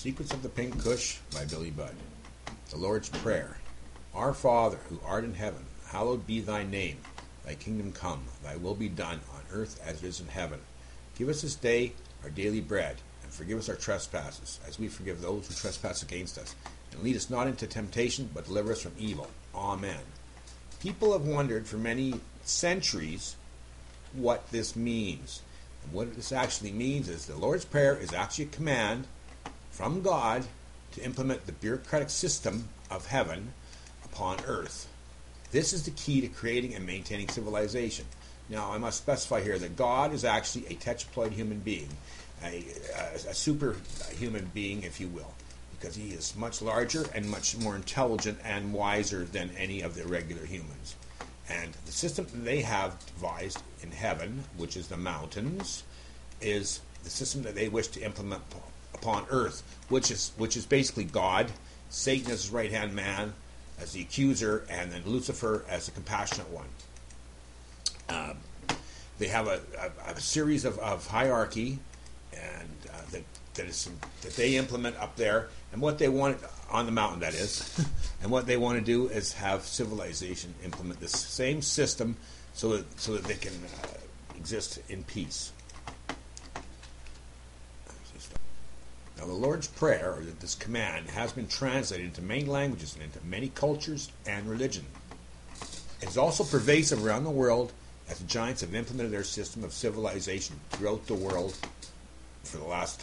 Secrets of the Pink Kush by Billy Budd. The Lord's Prayer. Our Father, who art in heaven, hallowed be thy name. Thy kingdom come, thy will be done, on earth as it is in heaven. Give us this day our daily bread, and forgive us our trespasses, as we forgive those who trespass against us. And lead us not into temptation, but deliver us from evil. Amen. People have wondered for many centuries what this means. And what this actually means is the Lord's Prayer is actually a command from God to implement the bureaucratic system of heaven upon earth. This is the key to creating and maintaining civilization. Now, I must specify here that God is actually a tetraploid human being, a superhuman being, if you will, because he is much larger and much more intelligent and wiser than any of the regular humans. And the system that they have devised in heaven, which is the mountains, is the system that they wish to implement upon earth, which is basically God, Satan as his right-hand man, as the accuser, and then Lucifer as the compassionate one. They have a series of hierarchy, and that they implement up there, and what they want on the mountain, that is, and what they want to do is have civilization implement this same system so that they can exist in peace. Now, the Lord's Prayer, or this command, has been translated into many languages and into many cultures and religion. It is also pervasive around the world, as the giants have implemented their system of civilization throughout the world for the last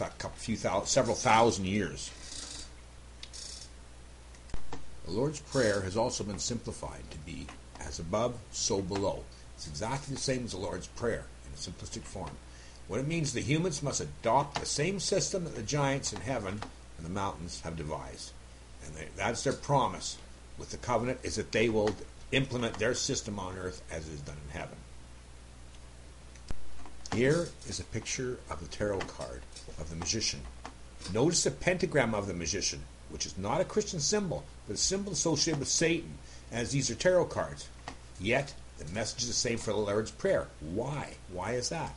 several thousand years. The Lord's Prayer has also been simplified to be as above, so below. It's exactly the same as the Lord's Prayer in a simplistic form. What it means, the humans must adopt the same system that the giants in heaven and the mountains have devised. And that's their promise with the covenant, is that they will implement their system on earth as it is done in heaven. Here is a picture of the tarot card of the magician. Notice the pentagram of the magician, which is not a Christian symbol, but a symbol associated with Satan, as these are tarot cards. Yet, the message is the same for the Lord's Prayer. Why? Why is that?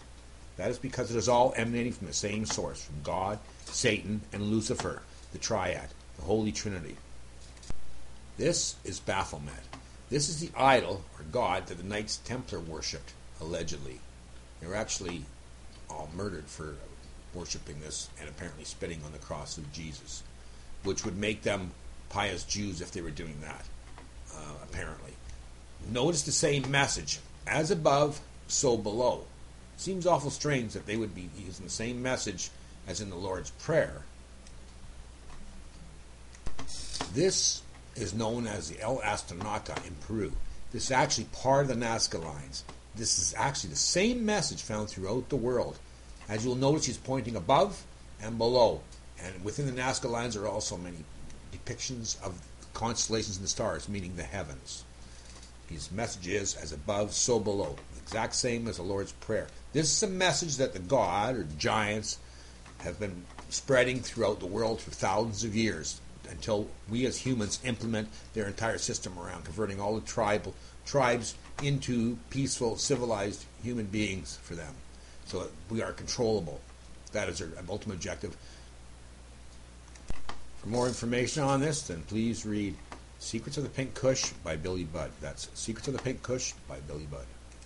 That is because it is all emanating from the same source, from God, Satan, and Lucifer, the triad, the Holy Trinity. This is Bafflement. This is the idol, or god, that the Knights Templar worshipped, allegedly. They were actually all murdered for worshipping this and apparently spitting on the cross of Jesus, which would make them pious Jews if they were doing that, apparently. Notice the same message. As above, so below. Seems awful strange that they would be using the same message as in the Lord's Prayer. This is known as the Astanaka in Peru. This is actually part of the Nazca lines. This is actually the same message found throughout the world. As you'll notice, he's pointing above and below. And within the Nazca lines are also many depictions of constellations and the stars, meaning the heavens. His message is, as above, so below. The exact same as the Lord's Prayer. This is a message that the god, or giants, have been spreading throughout the world for thousands of years, until we as humans implement their entire system around, converting all the tribes into peaceful, civilized human beings for them, so that we are controllable. That is their ultimate objective. For more information on this, then please read Secrets of the Pink Kush by Billy Budd. That's Secrets of the Pink Kush by Billy Budd.